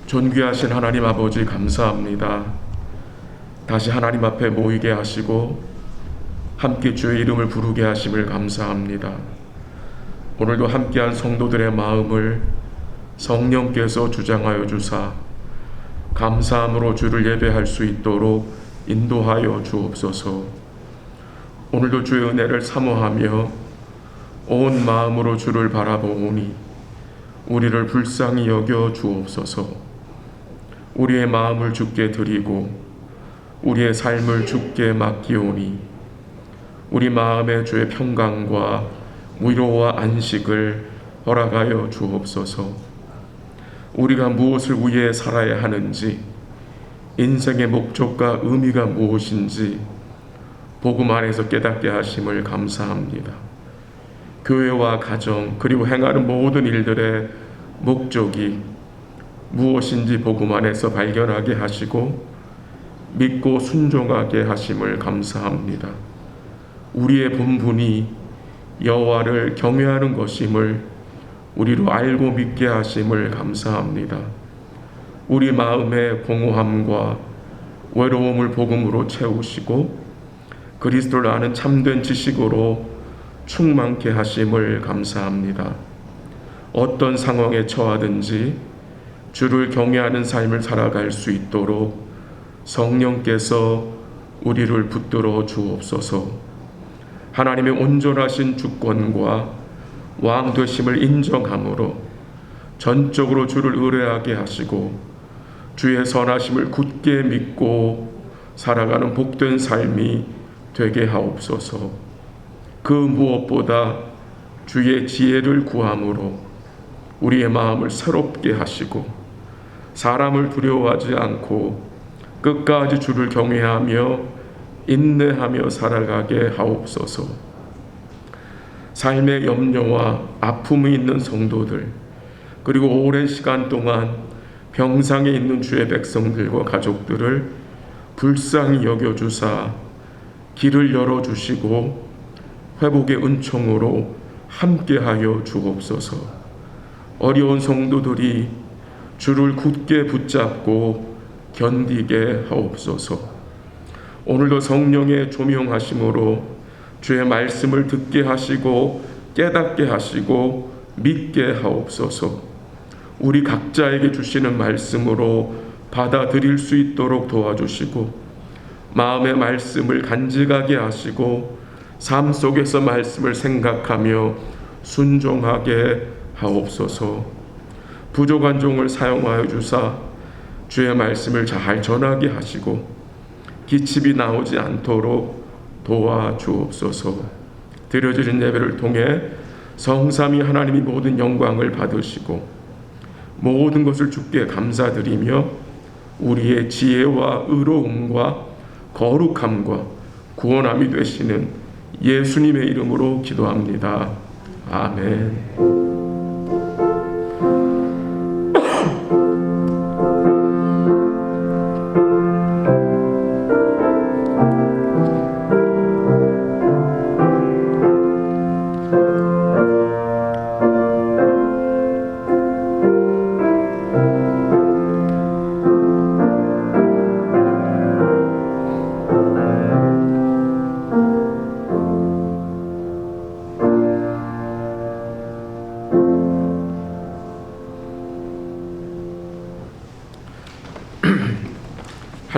존귀하신 하나님 아버지 감사합니다. 다시 하나님 앞에 모이게 하시고 함께 주의 이름을 부르게 하심을 감사합니다. 오늘도 함께한 성도들의 마음을 성령께서 주장하여 주사 감사함으로 주를 예배할 수 있도록 인도하여 주옵소서. 오늘도 주의 은혜를 사모하며 온 마음으로 주를 바라보오니 우리를 불쌍히 여겨 주옵소서. 우리의 마음을 주께 드리고 우리의 삶을 주께 맡기오니 우리 마음에 주의 평강과 위로와 안식을 허락하여 주옵소서. 우리가 무엇을 위해 살아야 하는지, 인생의 목적과 의미가 무엇인지 복음 안에서 깨닫게 하심을 감사합니다. 교회와 가정 그리고 행하는 모든 일들의 목적이 무엇인지 복음 안에서 발견하게 하시고 믿고 순종하게 하심을 감사합니다. 우리의 본분이 여호와를 경외하는 것임을 우리로 알고 믿게 하심을 감사합니다. 우리 마음의 공허함과 외로움을 복음으로 채우시고 그리스도를 아는 참된 지식으로 충만케 하심을 감사합니다. 어떤 상황에 처하든지 주를 경외하는 삶을 살아갈 수 있도록 성령께서 우리를 붙들어 주옵소서. 하나님의 온전하신 주권과 왕 되심을 인정함으로 전적으로 주를 의뢰하게 하시고 주의 선하심을 굳게 믿고 살아가는 복된 삶이 되게 하옵소서. 그 무엇보다 주의 지혜를 구함으로 우리의 마음을 새롭게 하시고 사람을 두려워하지 않고 끝까지 주를 경외하며 인내하며 살아가게 하옵소서. 삶의 염려와 아픔이 있는 성도들 그리고 오랜 시간 동안 병상에 있는 주의 백성들과 가족들을 불쌍히 여겨주사 길을 열어주시고 회복의 은총으로 함께하여 주옵소서. 어려운 성도들이 주를 굳게 붙잡고 견디게 하옵소서. 오늘도 성령의 조명하심으로 주의 말씀을 듣게 하시고 깨닫게 하시고 믿게 하옵소서. 우리 각자에게 주시는 말씀으로 받아들일 수 있도록 도와주시고 마음의 말씀을 간직하게 하시고 삶 속에서 말씀을 생각하며 순종하게 하옵소서. 부족한 종을 사용하여 주사 주의 말씀을 잘 전하게 하시고 기침이 나오지 않도록 도와주옵소서. 드려지는 예배를 통해 성삼위 하나님이 모든 영광을 받으시고 모든 것을 주께 감사드리며 우리의 지혜와 의로움과 거룩함과 구원함이 되시는 예수님의 이름으로 기도합니다. 아멘.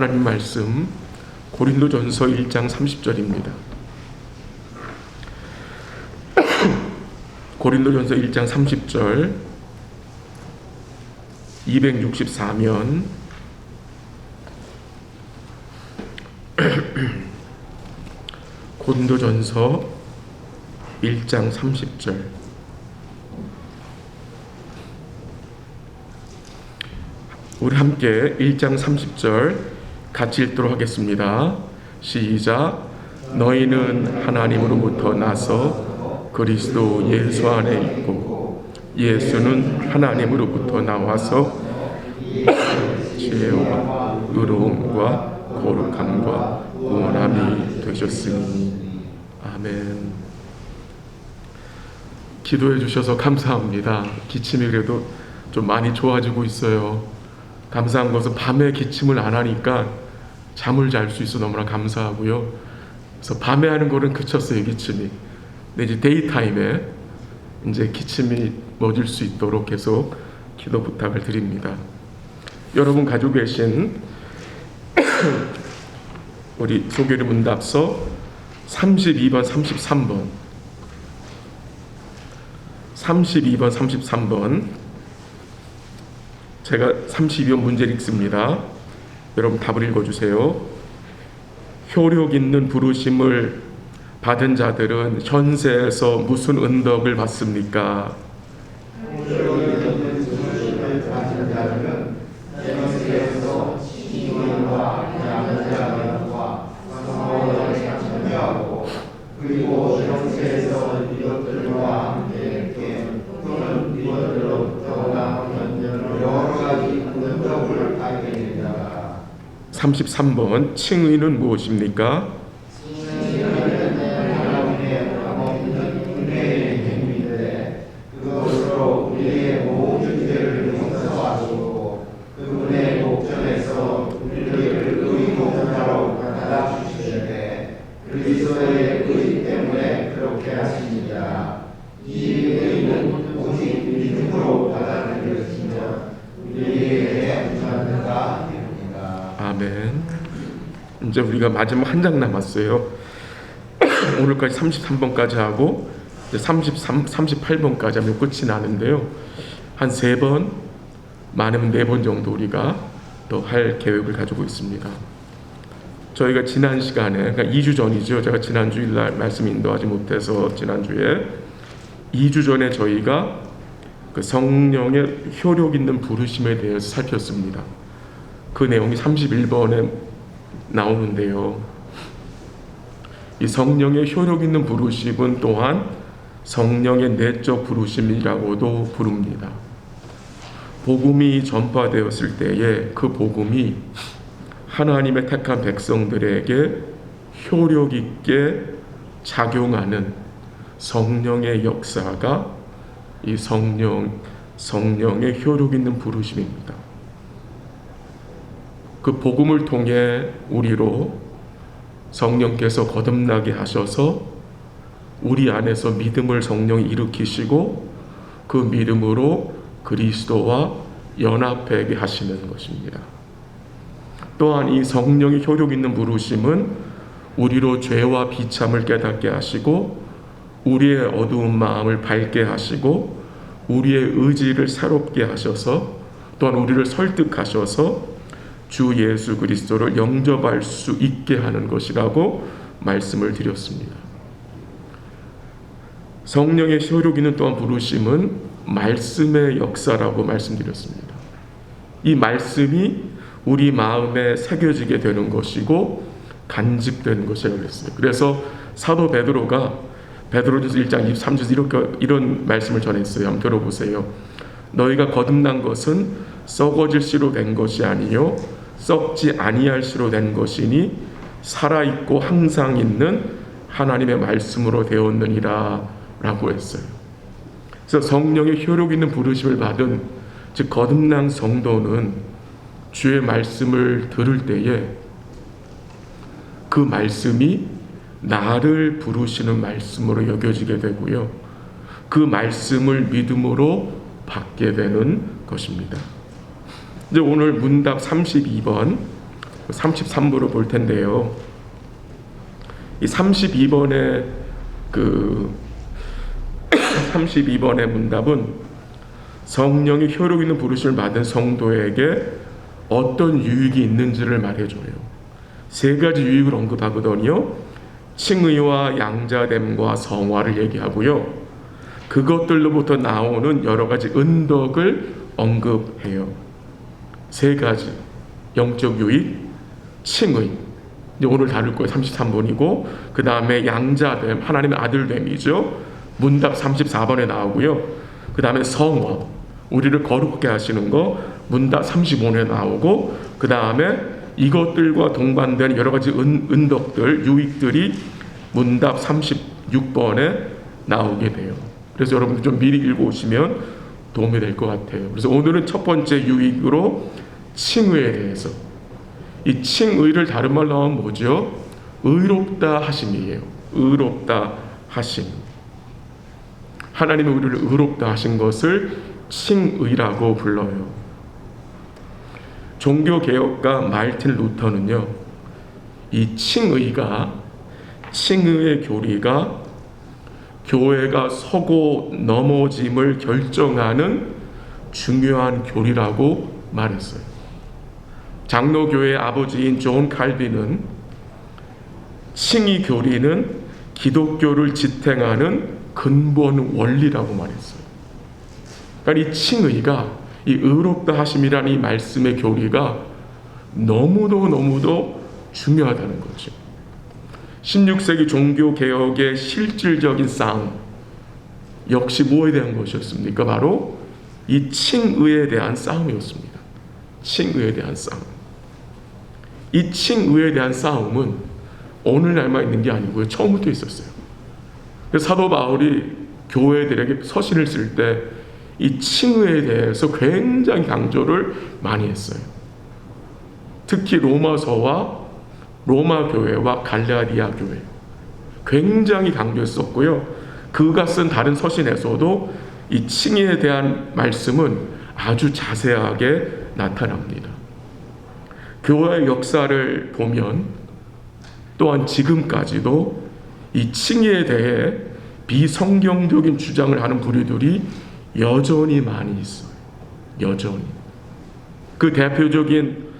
하나님 말씀 고린도전서 1장 30절입니다. 고린도전서 1장 30절 264면 고린도전서 1장 30절 우리 함께 1장 30절 같이 읽도록 하겠습니다. 시작. 너희는 하나님으로부터 나서 그리스도 예수 안에 있고 예수는 하나님으로부터 나와서 지혜와 의로움과 거룩함과 구원함이 되셨으니. 아멘. 기도해 주셔서 감사합니다. 기침이 그래도 좀 많이 좋아지고 있어요. 감사한 것은 밤에 기침을 안 하니까 잠을 잘 수 있어 너무나 감사하고요. 그래서 밤에 하는 거는 그쳤어요, 기침이. 근데 이제 데이타임에 이제 기침이 멎을 수 있도록 계속 기도 부탁을 드립니다. 여러분 가지고 계신 우리 소개를 문답서 32번, 33번 32번, 33번 제가 32번 문제를 읽습니다. 여러분 답을 읽어주세요. 효력 있는 부르심을 받은 자들은 현세에서 무슨 은덕을 받습니까? 그리고 현세에서 이것들과 함께 또는 이것들로부터 나오는 여러 가지 은덕을 받게 됩니다. 33번 칭의는 무엇입니까? 칭의는 하나님의 없는 은혜의 행위인데 그것으로 우리의 모든 죄를 용서하시고 그분의 목전에서 우리를 의복자로 받아주시되 그리스도의 의 때문에 그렇게 하십니다. 이 의는 오직 믿음으로 받아들일 것이며 우리에게 부자가 됩니다. 아멘. 이제 우리가 마지막 한 장 남았어요. 오늘까지 33번까지 하고 이제 38번까지 하면 끝이 나는데요. 한 3번, 많으면 4번 정도 우리가 또 할 계획을 가지고 있습니다. 저희가 지난 시간에, 그러니까 2주 전이죠. 제가 지난 주일날 말씀 인도하지 못해서 지난주에 2주 전에 저희가 그 성령의 효력 있는 부르심에 대해서 살폈습니다. 그 내용이 31번에 나오는데요. 이 성령의 효력 있는 부르심은 또한 성령의 내적 부르심이라고도 부릅니다. 복음이 전파되었을 때에 그 복음이 하나님의 택한 백성들에게 효력 있게 작용하는 성령의 역사가 이 성령의 효력 있는 부르심입니다. 그 복음을 통해 우리로 성령께서 거듭나게 하셔서 우리 안에서 믿음을 성령이 일으키시고 그 믿음으로 그리스도와 연합하게 하시는 것입니다. 또한 이 성령의 효력 있는 부르심은 우리로 죄와 비참을 깨닫게 하시고 우리의 어두운 마음을 밝게 하시고 우리의 의지를 새롭게 하셔서 또한 우리를 설득하셔서 주 예수 그리스도를 영접할 수 있게 하는 것이라고 말씀을 드렸습니다. 성령의 효력 있는 또한 부르심은 말씀의 역사라고 말씀드렸습니다. 이 말씀이 우리 마음에 새겨지게 되는 것이고 간직되는 것이라고 그랬어요. 그래서 사도 베드로가 베드로전서 1장 23절에서 이런 말씀을 전했어요. 한번 들어보세요. 너희가 거듭난 것은 썩어질 씨로 된 것이 아니요 썩지 아니할 씨로 된 것이니 살아있고 항상 있는 하나님의 말씀으로 되었느니라 라고 했어요. 그래서 성령의 효력 있는 부르심을 받은 즉 거듭난 성도는 주의 말씀을 들을 때에 그 말씀이 나를 부르시는 말씀으로 여겨지게 되고요. 그 말씀을 믿음으로 받게 되는 것입니다. 이제 오늘 문답 32번, 33부로 볼 텐데요. 이 32번의 32번의 문답은 성령이 효력 있는 부르심을 받은 성도에게 어떤 유익이 있는지를 말해줘요. 3가지 유익을 언급하거든요. 칭의와 양자됨과 성화를 얘기하고요. 그것들로부터 나오는 여러 가지 은덕을 언급해요. 3가지 영적 유익, 칭의 오늘 다룰 거예요. 33번이고 그 다음에 양자됨, 하나님의 아들됨이죠. 문답 34번에 나오고요. 그 다음에 성화, 우리를 거룩하게 하시는 거 문답 35번에 나오고 그 다음에 이것들과 동반된 여러 가지 은덕들, 유익들이 문답 36번에 나오게 돼요. 그래서 여러분들 좀 미리 읽어오시면 도움이 될 것 같아요. 그래서 오늘은 첫 번째 유익으로 칭의에 대해서. 이 칭의를 다른 말로 하면 뭐죠? 의롭다 하심이에요. 의롭다 하심. 하나님의 우리를 의롭다 하신 것을 칭의라고 불러요. 종교개혁가 말틴 루터는요, 이 칭의의 교리가 교회가 서고 넘어짐을 결정하는 중요한 교리라고 말했어요. 장로교회의 아버지인 존 칼빈은 칭의 교리는 기독교를 지탱하는 근본 원리라고 말했어요. 그러니까 이 칭의가, 이 의롭다 하심이라는 이 말씀의 교리가 너무도 중요하다는 거죠. 16세기 종교개혁의 실질적인 싸움 역시 뭐에 대한 것이었습니까? 바로 이 칭의에 대한 싸움이었습니다. 칭의에 대한 싸움. 이 칭의에 대한 싸움은 오늘날만 있는 게 아니고요, 처음부터 있었어요. 그래서 사도 바울이 교회들에게 서신을 쓸 때 이 칭의에 대해서 굉장히 강조를 많이 했어요. 특히 로마서와 로마 교회와 갈라디아 교회 굉장히 강조했었고요. 그가 쓴 다른 서신에서도 이 칭의에 대한 말씀은 아주 자세하게 나타납니다. 교회의 역사를 보면 또한 지금까지도 이 칭의에 대해 비성경적인 주장을 하는 부류들이 여전히 많이 있어요. 여전히. 그 대표적인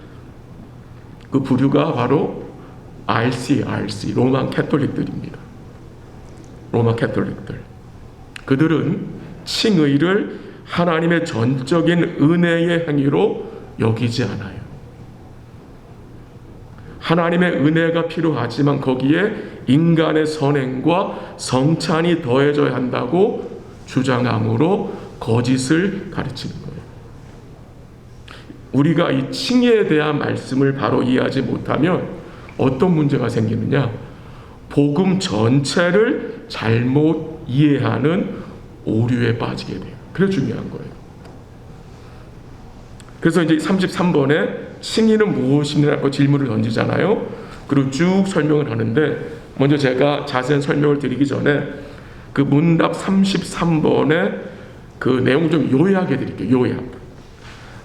그 부류가 바로 RC, 로마 캐톨릭들입니다. 로마 캐톨릭들. 그들은 칭의를 하나님의 전적인 은혜의 행위로 여기지 않아요. 하나님의 은혜가 필요하지만 거기에 인간의 선행과 성찬이 더해져야 한다고 주장함으로 거짓을 가르치는 거예요. 우리가 이 칭의에 대한 말씀을 바로 이해하지 못하면 어떤 문제가 생기느냐? 복음 전체를 잘못 이해하는 오류에 빠지게 돼요. 그게 중요한 거예요. 그래서 이제 33번에 칭의는 무엇이냐고 질문을 던지잖아요. 그리고 쭉 설명을 하는데, 먼저 제가 자세한 설명을 드리기 전에 그 문답 33번에 그 내용 좀 요약해 드릴게요. 요약.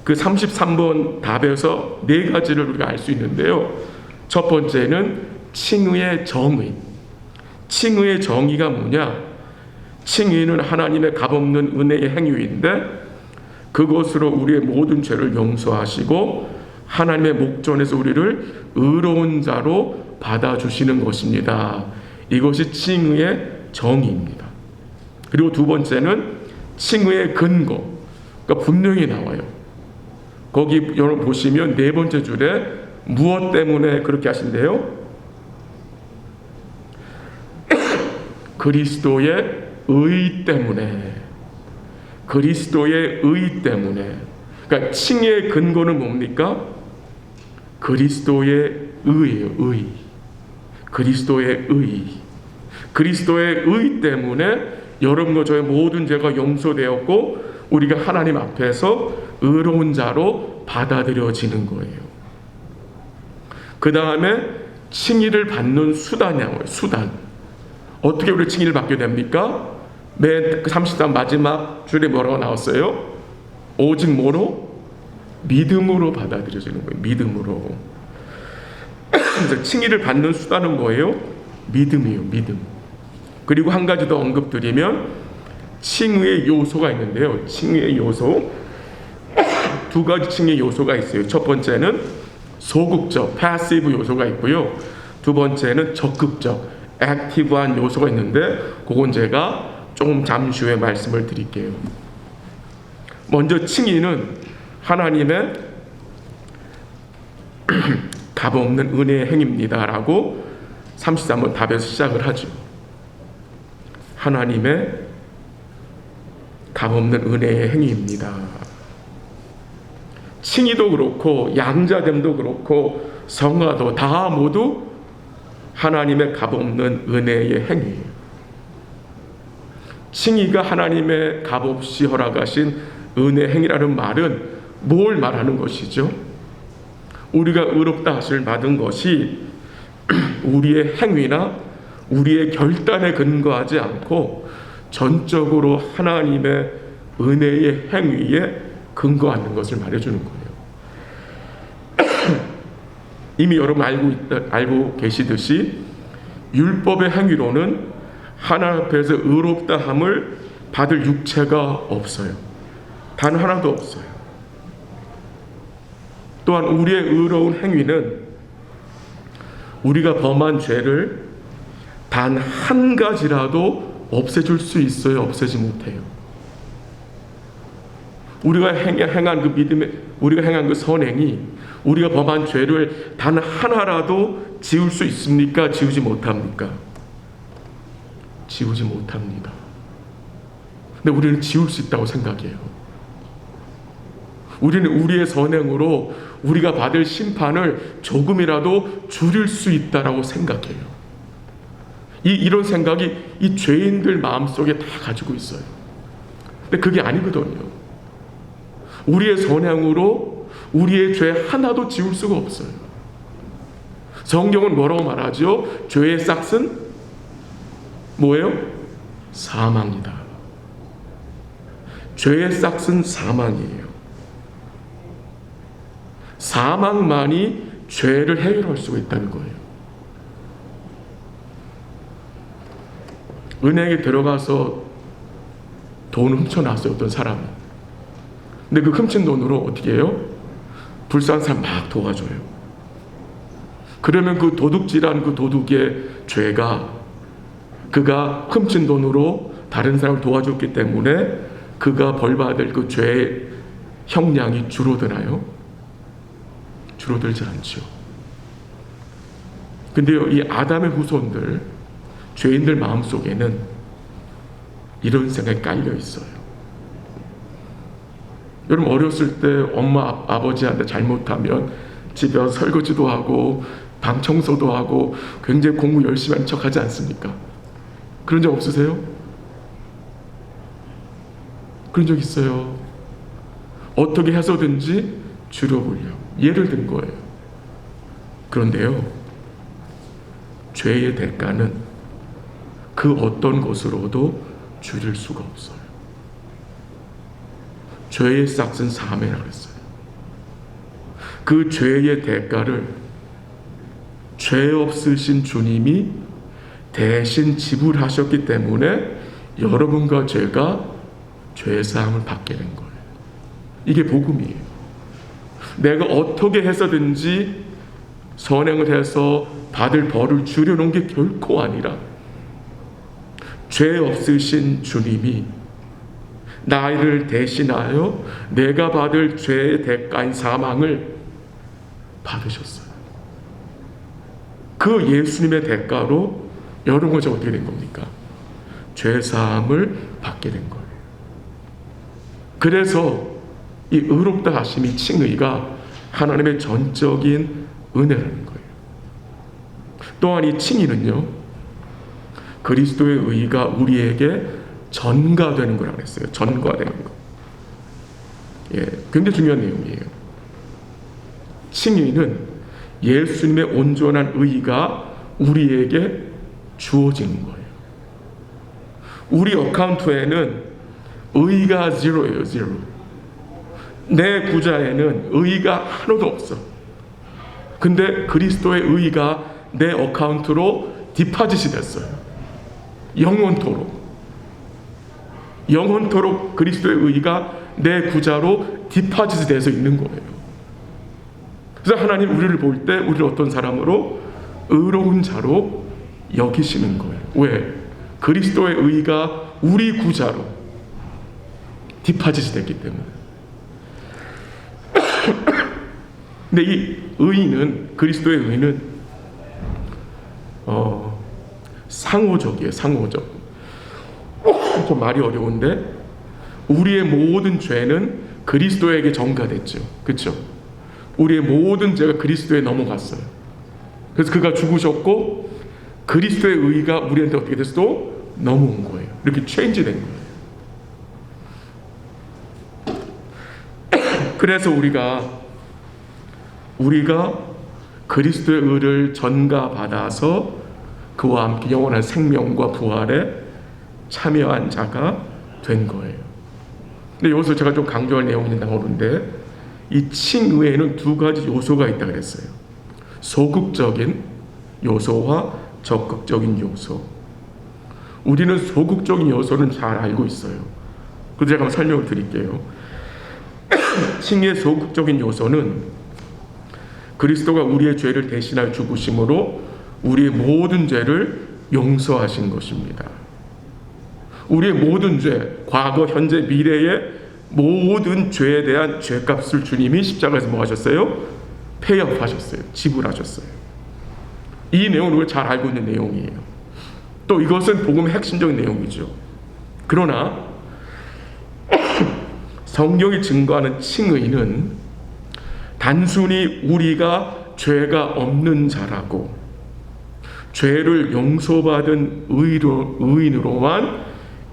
그 33번 답에서 네 가지를 우리가 알 수 있는데요. 첫 번째는 칭의의 정의. 칭의의 정의가 뭐냐? 칭의는 하나님의 값없는 은혜의 행위인데 그것으로 우리의 모든 죄를 용서하시고 하나님의 목전에서 우리를 의로운 자로 받아주시는 것입니다. 이것이 칭의의 정의입니다. 그리고 두 번째는 칭의의 근거. 그러니까 분명히 나와요. 거기 여러분 보시면 네 번째 줄에 무엇 때문에 그렇게 하신대요? 그리스도의 의 때문에. 그리스도의 의 때문에. 그러니까 칭의의 근거는 뭡니까? 그리스도의 의예요. 의. 그리스도의 의. 그리스도의 의 때문에 여러분과 저의 모든 죄가 용서되었고 우리가 하나님 앞에서 의로운 자로 받아들여지는 거예요. 그 다음에 칭의를 받는 수단이에요. 수단. 어떻게 우리 칭의를 받게 됩니까? 맨 33 마지막 줄에 뭐라고 나왔어요? 오직 뭐로? 믿음으로 받아들여지는 거예요. 믿음으로. 그래서 칭의를 받는 수단은 뭐예요? 믿음이에요. 믿음. 그리고 한 가지 더 언급드리면 칭의의 요소가 있는데요. 칭의의 요소. 두 가지 칭의의 요소가 있어요. 첫 번째는 소극적, 패시브 요소가 있고요. 두 번째는 적극적, 액티브한 요소가 있는데 그건 제가 조금 잠시 후에 말씀을 드릴게요. 먼저 칭의는 하나님의 값없는 은혜의 행위입니다 라고 33번 답에서 시작을 하죠. 하나님의 값없는 은혜의 행위입니다. 칭의도 그렇고 양자됨도 그렇고 성화도 다 모두 하나님의 값없는 은혜의 행위예요. 칭의가 하나님의 값없이 허락하신 은혜 행위라는 말은 뭘 말하는 것이죠? 우리가 의롭다 하심을 받은 것이 우리의 행위나 우리의 결단에 근거하지 않고 전적으로 하나님의 은혜의 행위에 근거하는 것을 말해주는 거예요. 이미 여러분 알고 계시듯이 율법의 행위로는 하나님 앞에서 의롭다함을 받을 육체가 없어요. 단 하나도 없어요. 또한 우리의 의로운 행위는 우리가 범한 죄를 단 한 가지라도 없애줄 수 있어요? 없애지 못해요? 우리가 행한 그 믿음의, 우리가 행한 그 선행이 우리가 범한 죄를 단 하나라도 지울 수 있습니까? 지우지 못합니까? 지우지 못합니다. 근데 우리는 지울 수 있다고 생각해요. 우리는 우리의 선행으로 우리가 받을 심판을 조금이라도 줄일 수 있다라고 생각해요. 이런 생각이 이 죄인들 마음속에 다 가지고 있어요. 근데 그게 아니거든요. 우리의 선행으로 우리의 죄 하나도 지울 수가 없어요. 성경은 뭐라고 말하죠? 죄의 싹은 뭐예요? 사망이다. 죄의 싹은 사망이에요. 사망만이 죄를 해결할 수가 있다는 거예요. 은행에 들어가서 돈 훔쳐놨어요, 어떤 사람이. 근데 그 훔친 돈으로 어떻게 해요? 불쌍한 사람 막 도와줘요. 그러면 그 도둑질한 그 도둑의 죄가, 그가 훔친 돈으로 다른 사람을 도와줬기 때문에 그가 벌받을 그 죄의 형량이 줄어드나요? 줄어들지 않죠. 근데요, 이 아담의 후손들, 죄인들 마음속에는 이런 생각이 깔려 있어요. 여러분, 어렸을 때 엄마 아버지한테 잘못하면 집에 와서 설거지도 하고 방 청소도 하고 굉장히 공부 열심히 하는 척 하지 않습니까? 그런 적 없으세요? 그런 적 있어요. 어떻게 해서든지 줄여보려고 예를 든 거예요. 그런데요, 죄의 대가는 그 어떤 것으로도 줄일 수가 없어요. 죄의 싹은 사매라 그랬어요. 그 죄의 대가를 죄 없으신 주님이 대신 지불하셨기 때문에 여러분과 제가 죄사함을 받게 된 거예요. 이게 복음이에요. 내가 어떻게 해서든지 선행을 해서 받을 벌을 줄여놓은 게 결코 아니라 죄 없으신 주님이 나를 대신하여 내가 받을 죄의 대가인 사망을 받으셨어요. 그 예수님의 대가로 여러분과 제가 어떻게 된 겁니까? 죄사함을 받게 된 거예요. 그래서 이 의롭다 하심이 칭의가 하나님의 전적인 은혜라는 거예요. 또한 이 칭의는요, 그리스도의 의가 우리에게 전가되는 거라고 했어요. 전가되는 거. 예, 굉장히 중요한 내용이에요. 칭의는 예수님의 온전한 의가 우리에게 주어지는 거예요. 우리 어카운트에는 의가 제로예요, 제로. 내 구자에는 의가 하나도 없어. 근데 그리스도의 의가 내 어카운트로 디파짓이 됐어요. 영원토록 그리스도의 의가 내 구자로 디파짓이 돼서 있는 거예요. 그래서 하나님 우리를 볼 때 우리를 어떤 사람으로? 의로운 자로 여기시는 거예요. 왜? 그리스도의 의가 우리 구자로 디파짓이 됐기 때문에. 근데 이 의는, 그리스도의 의는 상호적이에요. 상호적. 좀 말이 어려운데 우리의 모든 죄는 그리스도에게 전가됐죠. 그렇죠? 우리의 모든 죄가 그리스도에 넘어갔어요. 그래서 그가 죽으셨고 그리스도의 의가 우리한테 어떻게 됐어? 넘어온 거예요. 이렇게 체인지된 거예요. 그래서 우리가 우리가 그리스도의 의를 전가받아서 그와 함께 영원한 생명과 부활에 참여한 자가 된 거예요. 근데 여기서 제가 좀 강조할 내용이 나오는데, 이 칭의에는 두 가지 요소가 있다고 그랬어요. 소극적인 요소와 적극적인 요소. 우리는 소극적인 요소는 잘 알고 있어요. 그래서 제가 한번 설명을 드릴게요. 칭의의 소극적인 요소는 그리스도가 우리의 죄를 대신하여 죽으심으로 우리의 모든 죄를 용서하신 것입니다. 우리의 모든 죄, 과거, 현재, 미래의 모든 죄에 대한 죄값을 주님이 십자가에서 뭐 하셨어요? 폐업하셨어요. 지불하셨어요. 이 내용은 우리가 잘 알고 있는 내용이에요. 또 이것은 복음의 핵심적인 내용이죠. 그러나 성경이 증거하는 칭의는 단순히 우리가 죄가 없는 자라고 죄를 용서받은 의인으로만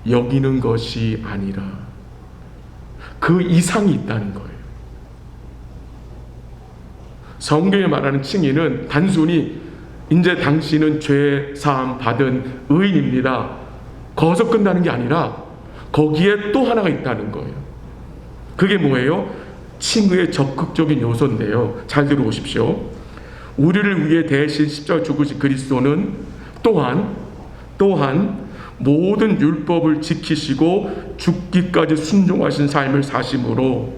여기는 것이 아니라 그 이상이 있다는 거예요. 성경에 말하는 칭의는 단순히 이제 당신은 죄 사함 받은 의인입니다, 거기서 끝나는 게 아니라 거기에 또 하나가 있다는 거예요. 그게 뭐예요? 칭의의 적극적인 요소인데요. 잘 들어보십시오. 우리를 위해 대신 십자가 죽으신 그리스도는 또한 모든 율법을 지키시고 죽기까지 순종하신 삶을 사심으로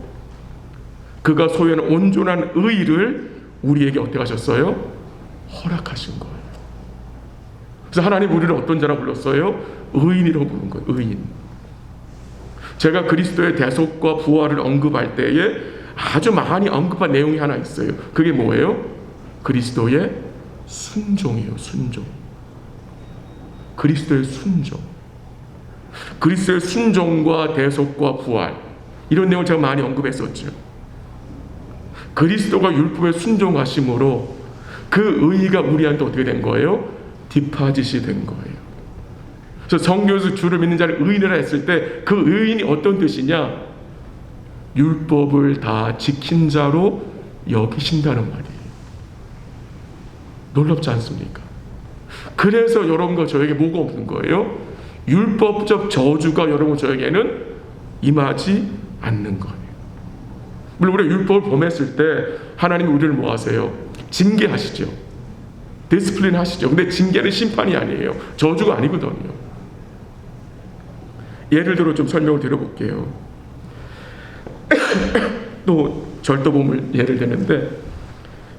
그가 소유하는 온전한 의를 우리에게 어떻게 하셨어요? 허락하신 거예요. 그래서 하나님 우리를 어떤 자라고 불렀어요? 의인이라고 부른 거예요. 의인. 제가 그리스도의 대속과 부활을 언급할 때에 아주 많이 언급한 내용이 하나 있어요. 그게 뭐예요? 그리스도의 순종이에요. 순종. 그리스도의 순종. 그리스도의 순종과 대속과 부활, 이런 내용을 제가 많이 언급했었죠. 그리스도가 율법에 순종하심으로 그 의의가 우리한테 어떻게 된 거예요? 디파짓이 된 거예요. 그래서 성경에서 주를 믿는 자를 의인이라 했을 때 그 의인이 어떤 뜻이냐? 율법을 다 지킨 자로 여기신다는 말이에요. 놀랍지 않습니까? 그래서 여러분과 저에게 뭐가 없는 거예요? 율법적 저주가 여러분 저에게는 임하지 않는 거예요. 물론 우리가 율법을 범했을 때 하나님이 우리를 뭐 하세요? 징계하시죠. 디스플린 하시죠. 근데 징계는 심판이 아니에요. 저주가 아니거든요. 예를 들어 좀 설명을 드려볼게요. 또 절도범을 예를 드는데,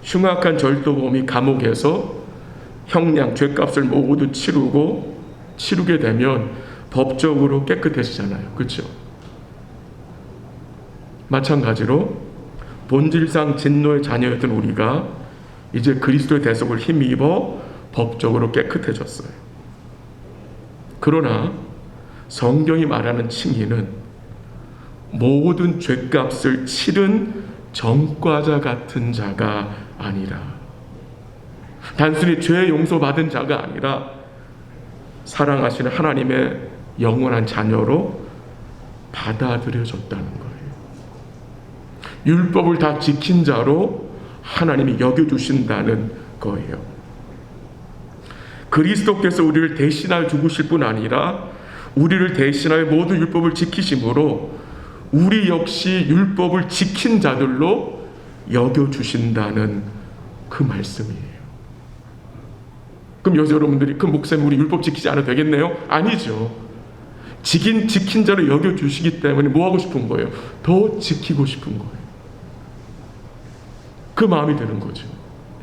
흉악한 절도범이 감옥에서 형량, 죄값을 모두 치르게 되면 법적으로 깨끗해지잖아요. 그렇죠? 마찬가지로 본질상 진노의 자녀였던 우리가 이제 그리스도의 대속을 힘입어 법적으로 깨끗해졌어요. 그러나 성경이 말하는 칭의는 모든 죄값을 치른 전과자 같은 자가 아니라, 단순히 죄 용서받은 자가 아니라 사랑하시는 하나님의 영원한 자녀로 받아들여졌다는 거예요. 율법을 다 지킨 자로 하나님이 여겨주신다는 거예요. 그리스도께서 우리를 대신하여 죽으실 뿐 아니라 우리를 대신하여 모든 율법을 지키심으로 우리 역시 율법을 지킨 자들로 여겨주신다는 그 말씀이에요. 그럼 여러분들이 그 목사님 우리 율법 지키지 않아도 되겠네요? 아니죠. 지킨 자로 여겨주시기 때문에 뭐 하고 싶은 거예요? 더 지키고 싶은 거예요. 그 마음이 드는 거죠.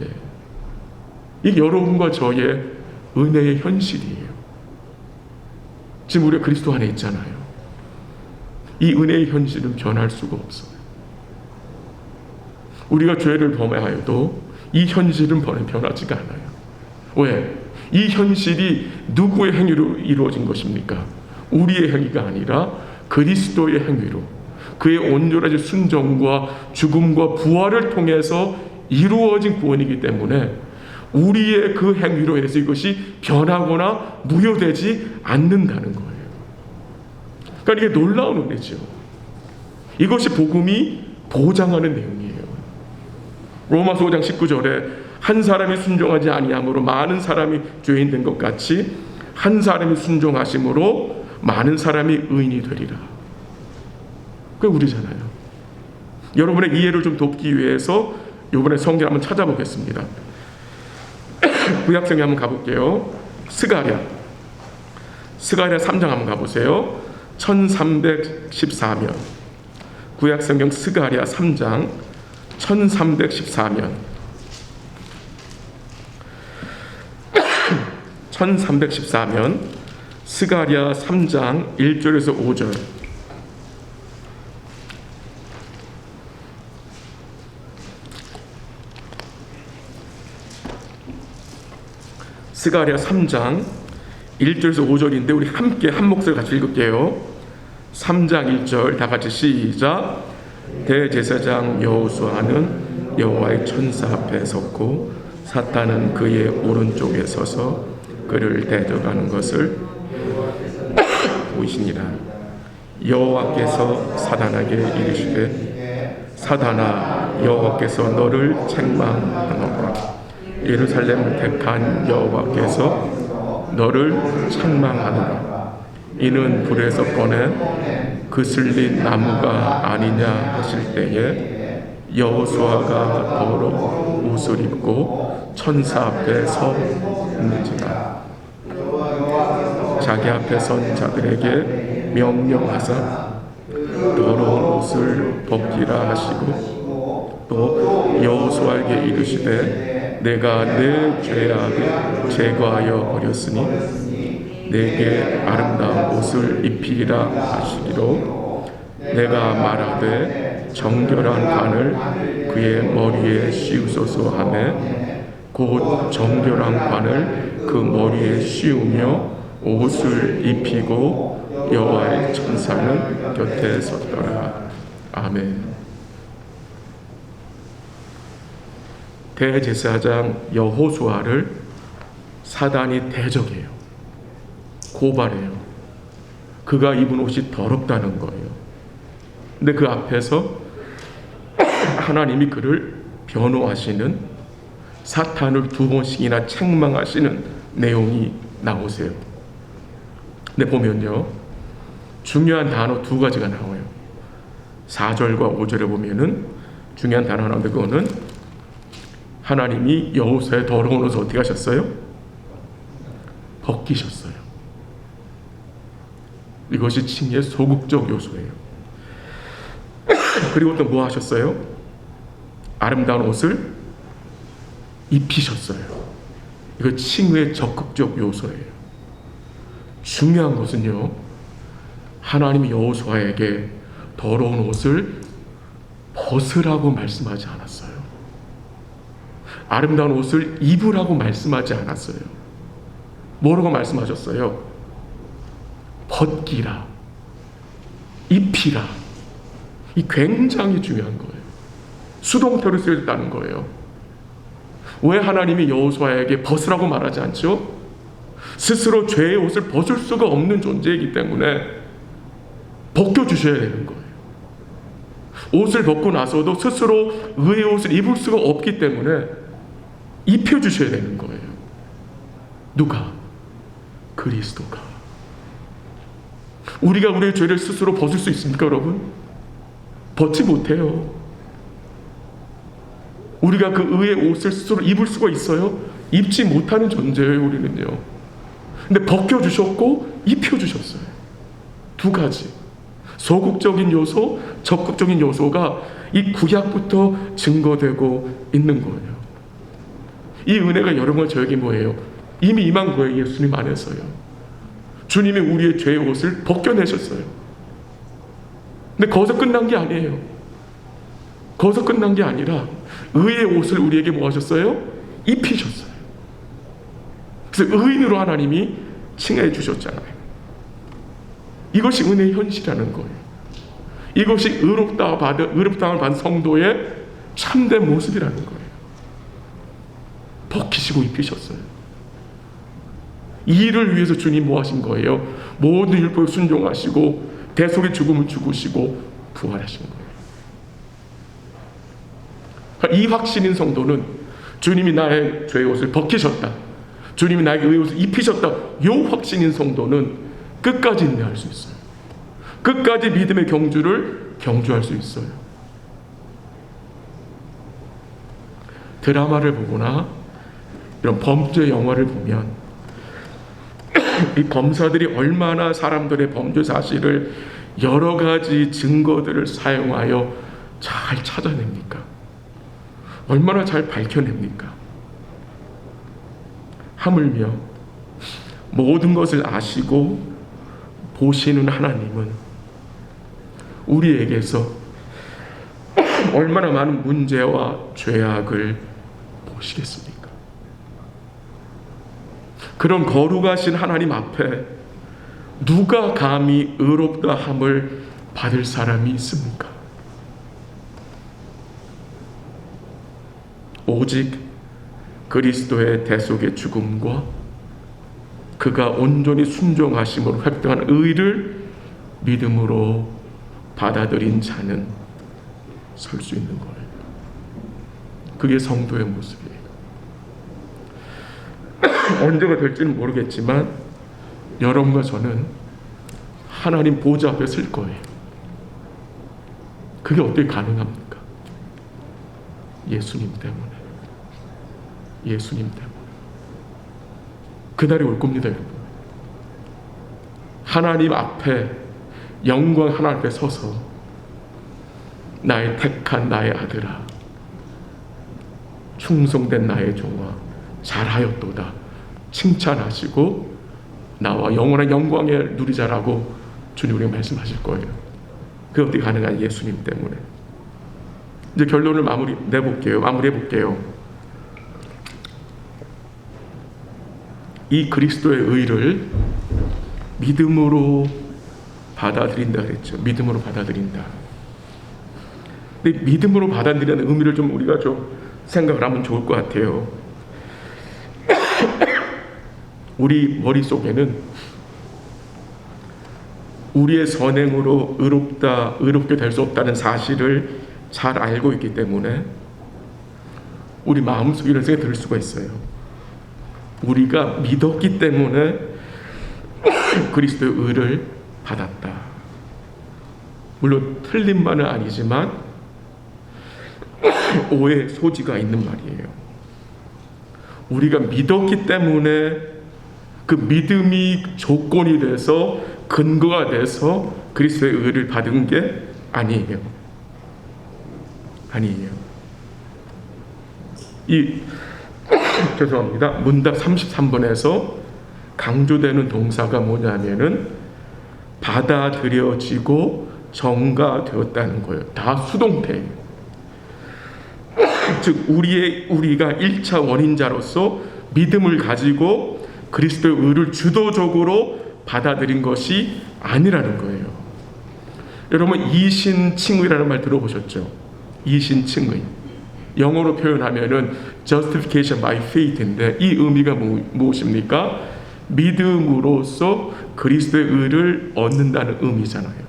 예. 이게 여러분과 저의 은혜의 현실이에요. 지금 우리가 그리스도 안에 있잖아요. 이 은혜의 현실은 변할 수가 없어요. 우리가 죄를 범하여도 이 현실은 변하지가 않아요. 왜? 이 현실이 누구의 행위로 이루어진 것입니까? 우리의 행위가 아니라 그리스도의 행위로, 그의 온전하신 순종과 죽음과 부활을 통해서 이루어진 구원이기 때문에 우리의 그 행위로 인해서 이것이 변하거나 무효되지 않는다는 거예요. 그러니까 이게 놀라운 은혜죠. 이것이 복음이 보장하는 내용이에요. 로마서 5장 19절에 한 사람이 순종하지 아니함으로 많은 사람이 죄인 된 것 같이 한 사람이 순종하심으로 많은 사람이 의인이 되리라. 그게 우리잖아요. 여러분의 이해를 좀 돕기 위해서 이번에 성경 한번 찾아보겠습니다. 구약성경 한번 가볼게요. 스가랴 3장 한번 가보세요. 1314면 구약성경 스가랴 3장 1314면 1314면 스가랴 3장 1절에서 5절. 스가랴 3장 1절에서 5절인데 우리 함께 한 목소리 같이 읽을게요. 3장 1절 다 같이 시작. 대제사장 여호수아는 여호와의 천사 앞에 섰고 사탄은 그의 오른쪽에 서서 그를 대적하는 것을 보시니라. 여호와께서 사단에게 이르시되 사단아 여호와께서 너를 책망하노라. 예루살렘을 택한 여호와께서 너를 책망하노라. 이는 불에서 꺼낸 그슬린 나무가 아니냐 하실 때에 여호수아가 더러운 옷을 입고 천사 앞에 서 있는지라. 자기 앞에 선 자들에게 명령하사 더러운 옷을 벗기라 하시고 또 여호수아에게 이르시되 내가 내 죄악을 제거하여 버렸으니 내게 아름다운 옷을 입히리라 하시기로 내가 말하되 정결한 관을 그의 머리에 씌우소서 하매 곧 정결한 관을 그 머리에 씌우며 옷을 입히고 여호와의 천사는 곁에 섰더라. 아멘. 대제사장 여호수아를 사단이 대적해요. 고발해요. 그가 입은 옷이 더럽다는 거예요. 근데 그 앞에서 하나님이 그를 변호하시는, 사탄을 2번씩이나 책망하시는 내용이 나오세요. 근데 보면요, 중요한 단어 2가지가 나와요. 4절과 5절에 보면은 중요한 단어 나오는데, 그거는 하나님이 여호수아의 더러운 옷을 어떻게 하셨어요? 벗기셨어요. 이것이 칭의의 소극적 요소예요. 그리고 또 뭐 하셨어요? 아름다운 옷을 입히셨어요. 이거 칭의의 적극적 요소예요. 중요한 것은요, 하나님이 여호수아에게 더러운 옷을 벗으라고 말씀하지 않았어요. 아름다운 옷을 입으라고 말씀하지 않았어요. 뭐라고 말씀하셨어요? 벗기라, 입히라. 이 굉장히 중요한 거예요. 수동태로 쓰여졌다는 거예요. 왜 하나님이 여호수아에게 벗으라고 말하지 않죠? 스스로 죄의 옷을 벗을 수가 없는 존재이기 때문에 벗겨주셔야 되는 거예요. 옷을 벗고 나서도 스스로 의의 옷을 입을 수가 없기 때문에 입혀주셔야 되는 거예요. 누가? 그리스도가. 우리가 우리의 죄를 스스로 벗을 수 있습니까, 여러분? 벗지 못해요. 우리가 그 의의 옷을 스스로 입을 수가 있어요? 입지 못하는 존재예요, 우리는요. 근데 벗겨주셨고 입혀주셨어요. 2가지. 소극적인 요소, 적극적인 요소가 이 구약부터 증거되고 있는 거예요. 이 은혜가 여러분 저에게 뭐예요? 이미 임한 거예요. 예수님 안에서요. 주님이 우리의 죄의 옷을 벗겨내셨어요. 근데 거기서 끝난 게 아니에요. 거기서 끝난 게 아니라 의의 옷을 우리에게 뭐 하셨어요? 입히셨어요. 그래서 의인으로 하나님이 칭해 주셨잖아요. 이것이 은혜의 현실이라는 거예요. 이것이 의롭다함을 받은 성도의 참된 모습이라는 거예요. 벗기시고 입히셨어요. 이 일을 위해서 주님 뭐 하신 거예요? 모든 율법에 순종하시고 대속의 죽음을 죽으시고 부활하신 거예요. 그러나 이 확신인 성도는 주님이 나의 죄의 옷을 벗기셨다, 주님이 나에게 의의 옷을 입히셨다, 이 확신인 성도는 끝까지 인내할 수 있어요. 끝까지 믿음의 경주를 경주할 수 있어요. 드라마를 보거나 이런 범죄 영화를 보면 이 검사들이 얼마나 사람들의 범죄 사실을 여러 가지 증거들을 사용하여 잘 찾아냅니까? 얼마나 잘 밝혀냅니까? 하물며 모든 것을 아시고 보시는 하나님은 우리에게서 얼마나 많은 문제와 죄악을 보시겠습니까? 그런 거룩하신 하나님 앞에 누가 감히 의롭다 함을 받을 사람이 있습니까? 오직 그리스도의 대속의 죽음과 그가 온전히 순종하심으로 획득한 의를 믿음으로 받아들인 자는 설 수 있는 거예요. 그게 성도의 모습이에요. 언제가 될지는 모르겠지만 여러분과 저는 하나님 보좌 앞에 설 거예요. 그게 어떻게 가능합니까? 예수님 때문에. 예수님 때문에. 그날이 올 겁니다, 여러분. 하나님 앞에, 영광 하나님 앞에 서서 나의 택한 나의 아들아, 충성된 나의 종아, 잘하였도다 칭찬하시고 나와 영원한 영광을 누리자라고 주님 우리에게 말씀하실 거예요. 그게 어떻게 가능한? 예수님 때문에. 이제 결론을 마무리해볼게요. 이 그리스도의 의를 믿음으로 받아들인다 그랬죠. 믿음으로 받아들인다. 근데 믿음으로 받아들이는 의미를 좀 우리가 좀 생각을 하면 좋을 것 같아요. 우리 머릿속에는 우리의 선행으로 의롭게 될 수 없다는 사실을 잘 알고 있기 때문에 우리 마음속에 이런 생각이 들 수가 있어요. 우리가 믿었기 때문에 그리스도의 의를 받았다. 물론 틀린 말은 아니지만 오해의 소지가 있는 말이에요. 우리가 믿었기 때문에 그 믿음이 조건이 돼서 근거가 돼서 그리스도의 의를 받은 게 아니에요. 죄송합니다. 문답 33번에서 강조되는 동사가 뭐냐면은 받아들여지고 정가되었다는 거예요. 다 수동태예요. 즉 우리가 1차 원인자로서 믿음을 가지고 그리스도의 의를 주도적으로 받아들인 것이 아니라는 거예요. 여러분 이신칭의라는 말 들어보셨죠? 이신칭의. 영어로 표현하면은 justification by faith인데 이 의미가 무엇입니까? 믿음으로써 그리스도의 의를 얻는다는 의미잖아요.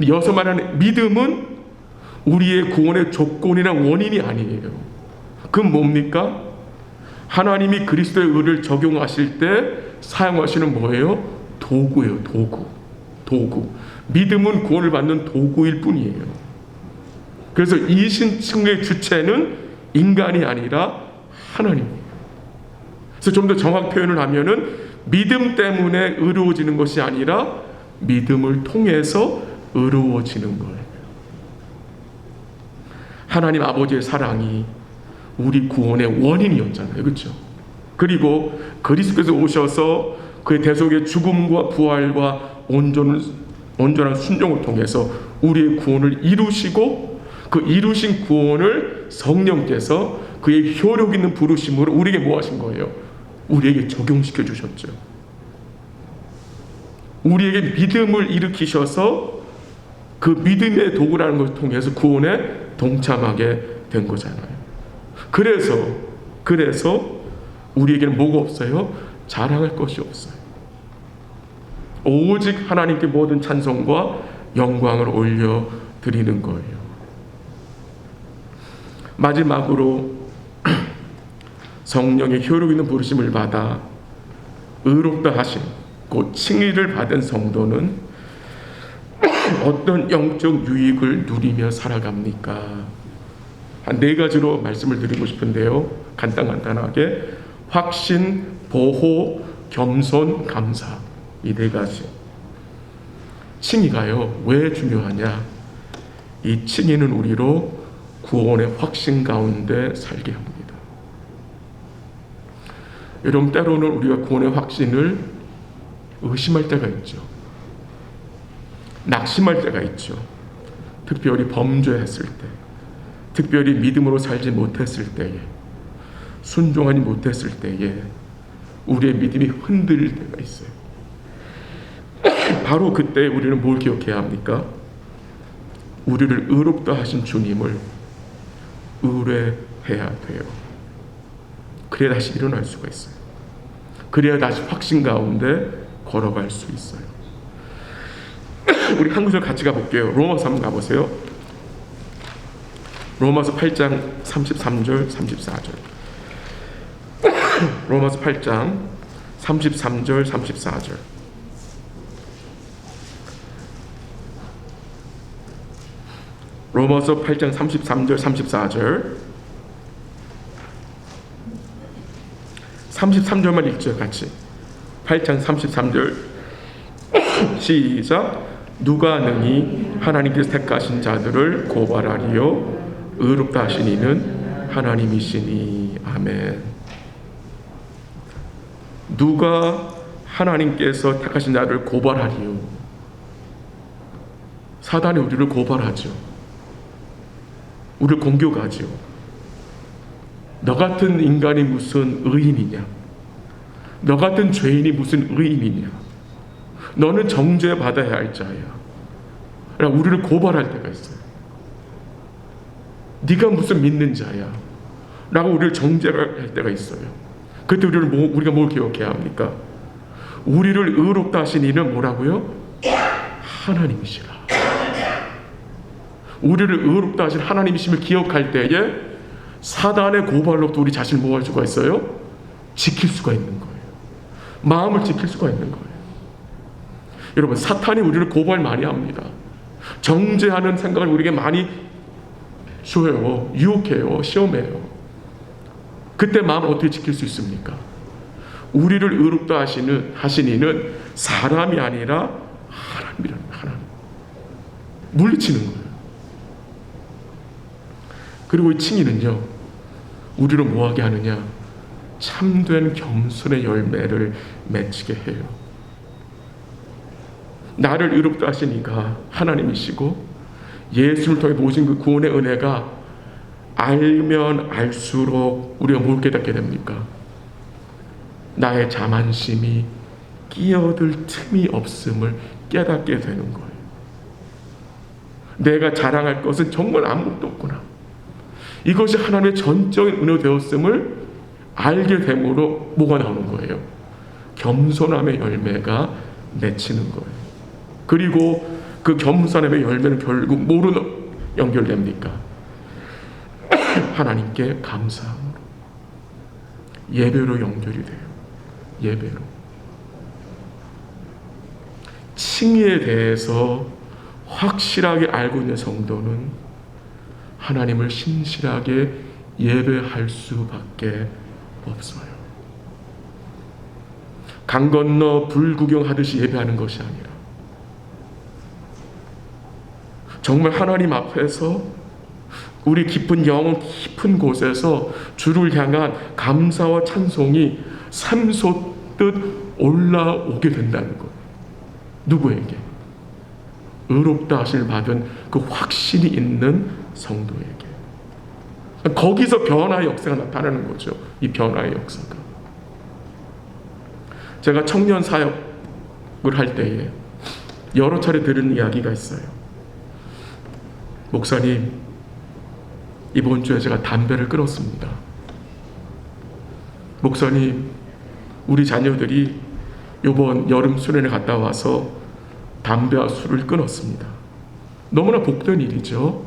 여기서 말하는 믿음은 우리의 구원의 조건이나 원인이 아니에요. 그건 뭡니까? 하나님이 그리스도의 의를 적용하실 때 사용하시는 뭐예요? 도구예요. 도구. 믿음은 구원을 받는 도구일 뿐이에요. 그래서 이신칭의 주체는 인간이 아니라 하나님이에요. 그래서 좀 더 정확 표현을 하면은 믿음 때문에 의로워지는 것이 아니라 믿음을 통해서 의로워지는 거예요. 하나님 아버지의 사랑이 우리 구원의 원인이었잖아요. 그렇죠? 그리고 그리스도께서 오셔서 그의 대속의 죽음과 부활과 온전한 순종을 통해서 우리의 구원을 이루시고 그 이루신 구원을 성령께서 그의 효력 있는 부르심으로 우리에게 뭐 하신 거예요? 우리에게 적용시켜 주셨죠. 우리에게 믿음을 일으키셔서 그 믿음의 도구라는 것을 통해서 구원에 동참하게 된 거잖아요. 그래서 우리에게는 뭐가 없어요? 자랑할 것이 없어요. 오직 하나님께 모든 찬송과 영광을 올려드리는 거예요. 마지막으로 성령의 효력 있는 부르심을 받아 의롭다 하심 곧 칭의를 받은 성도는 어떤 영적 유익을 누리며 살아갑니까? 한 4가지로 말씀을 드리고 싶은데요. 간단하게 확신, 보호, 겸손, 감사, 이 4가지. 칭의가요 왜 중요하냐? 이 칭의는 우리로 구원의 확신 가운데 살게 합니다. 여러분, 때로는 우리가 구원의 확신을 의심할 때가 있죠. 낙심할 때가 있죠. 특별히 범죄했을 때, 특별히 믿음으로 살지 못했을 때에, 순종하지 못했을 때에 우리의 믿음이 흔들릴 때가 있어요. 바로 그때 우리는 뭘 기억해야 합니까? 우리를 의롭다 하신 주님을 의뢰해야 돼요. 그래야 다시 일어날 수가 있어요. 그래야 다시 확신 가운데 걸어갈 수 있어요. 우리 한 구절 같이 가볼게요. 로마서 한번 가보세요. 로마서 8장 33절 34절. 로마서 8장 33절 34절. 로마서 8장 33절 34절. 33절만 읽죠, 같이. 8장 33절 시작. 누가 능히 하나님께서 택하신 자들을 고발하리요? 의롭다 하신 이는 하나님이시니. 아멘. 누가 하나님께서 택하신 자를 고발하리요? 사단이 우리를 고발하죠. 우리를 공격하죠. 너 같은 인간이 무슨 의인이냐? 너 같은 죄인이 무슨 의인이냐? 너는 정죄받아야 할 자야. 우리를 고발할 때가 있어요. 네가 무슨 믿는 자야? 라고 우리를 정죄할 때가 있어요. 그때 우리가 뭘 기억해야 합니까? 우리를 의롭다 하신 이는 뭐라고요? 하나님이시라. 우리를 의롭다 하신 하나님이심을 기억할 때에 사단의 고발로부터 우리 자신을 뭐 할 수가 있어요? 지킬 수가 있는 거예요. 마음을 지킬 수가 있는 거예요. 여러분, 사탄이 우리를 고발 많이 합니다. 정죄하는 생각을 우리에게 많이 줘요. 유혹해요. 시험해요. 그때 마음을 어떻게 지킬 수 있습니까? 우리를 의롭다 하신 이는 사람이 아니라 하나님이라는 하나님. 물리치는 거예요. 그리고 이 칭의는요, 우리를 뭐하게 하느냐? 참된 겸손의 열매를 맺히게 해요. 나를 의롭다 하신 이가 하나님이시고 예수를 통해 모신 그 구원의 은혜가 알면 알수록 우리가 뭘 깨닫게 됩니까? 나의 자만심이 끼어들 틈이 없음을 깨닫게 되는 거예요. 내가 자랑할 것은 정말 아무것도 없구나. 이것이 하나님의 전적인 은혜가 되었음을 알게 됨으로 뭐가 나오는 거예요? 겸손함의 열매가 맺히는 거예요. 그리고 그 겸손함의 열매는 결국 뭐로 연결됩니까? 하나님께 감사함으로, 예배로 연결이 돼요. 예배로. 칭의에 대해서 확실하게 알고 있는 성도는 하나님을 신실하게 예배할 수밖에 없어요. 강 건너 불구경하듯이 예배하는 것이 아니라 정말 하나님 앞에서 우리 깊은 영혼 깊은 곳에서 주를 향한 감사와 찬송이 샘솟듯 올라오게 된다는 거예요. 누구에게? 의롭다 하심을 받은 그 확신이 있는 성도에게. 거기서 변화의 역사가 나타나는 거죠. 이 변화의 역사가. 제가 청년 사역을 할 때에 여러 차례 들은 이야기가 있어요. 목사님, 이번 주에 제가 담배를 끊었습니다. 목사님, 우리 자녀들이 이번 여름 수련회 갔다 와서 담배와 술을 끊었습니다. 너무나 복된 일이죠.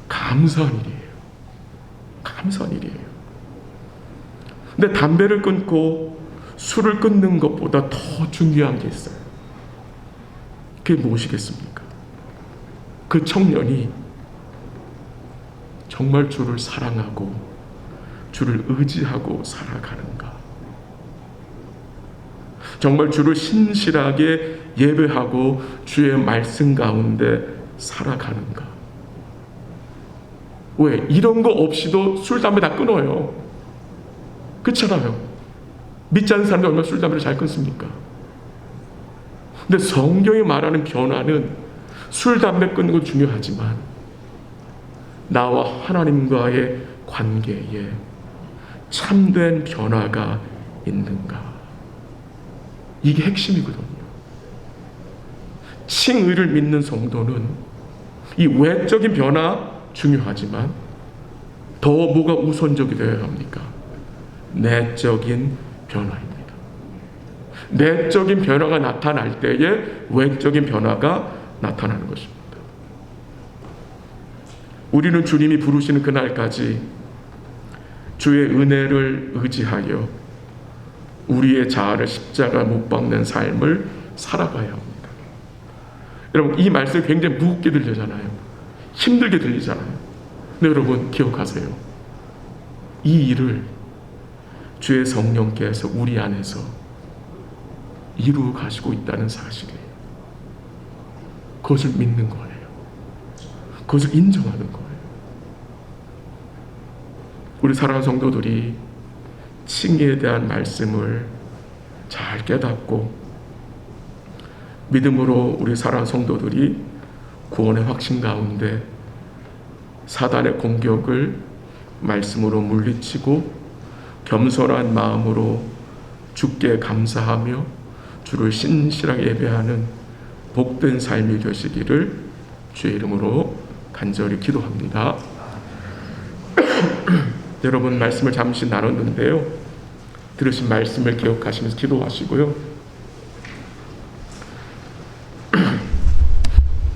감사한 일이에요. 감사한 일이에요. 근데 담배를 끊고 술을 끊는 것보다 더 중요한 게 있어요. 그게 무엇이겠습니까? 그 청년이 정말 주를 사랑하고 주를 의지하고 살아가는가? 정말 주를 신실하게 예배하고 주의 말씀 가운데 살아가는가? 왜? 이런 거 없이도 술, 담배 다 끊어요. 그렇잖아요. 믿지 않는 사람들 얼마나 술, 담배를 잘 끊습니까? 근데 성경이 말하는 변화는 술, 담배 끊는 건 중요하지만 나와 하나님과의 관계에 참된 변화가 있는가? 이게 핵심이거든요. 칭의를 믿는 성도는 이 외적인 변화 중요하지만 더 뭐가 우선적이 되어야 합니까? 내적인 변화입니다. 내적인 변화가 나타날 때에 외적인 변화가 나타나는 것입니다. 우리는 주님이 부르시는 그날까지 주의 은혜를 의지하여 우리의 자아를 십자가 못 박는 삶을 살아가야 합니다. 여러분, 이 말씀이 굉장히 무겁게 들리잖아요. 힘들게 들리잖아요. 근데 여러분 기억하세요. 이 일을 주의 성령께서 우리 안에서 이루어 가시고 있다는 사실이에요. 그것을 믿는 거예요. 그것을 인정하는 거예요. 우리 사랑하는 성도들이 칭의에 대한 말씀을 잘 깨닫고 믿음으로 우리 사랑하는 성도들이 구원의 확신 가운데 사단의 공격을 말씀으로 물리치고 겸손한 마음으로 주께 감사하며 주를 신실하게 예배하는 복된 삶이 되시기를 주의 이름으로 간절히 기도합니다. 여러분, 말씀을 잠시 나눴는데요. 들으신 말씀을 기억하시면서 기도하시고요.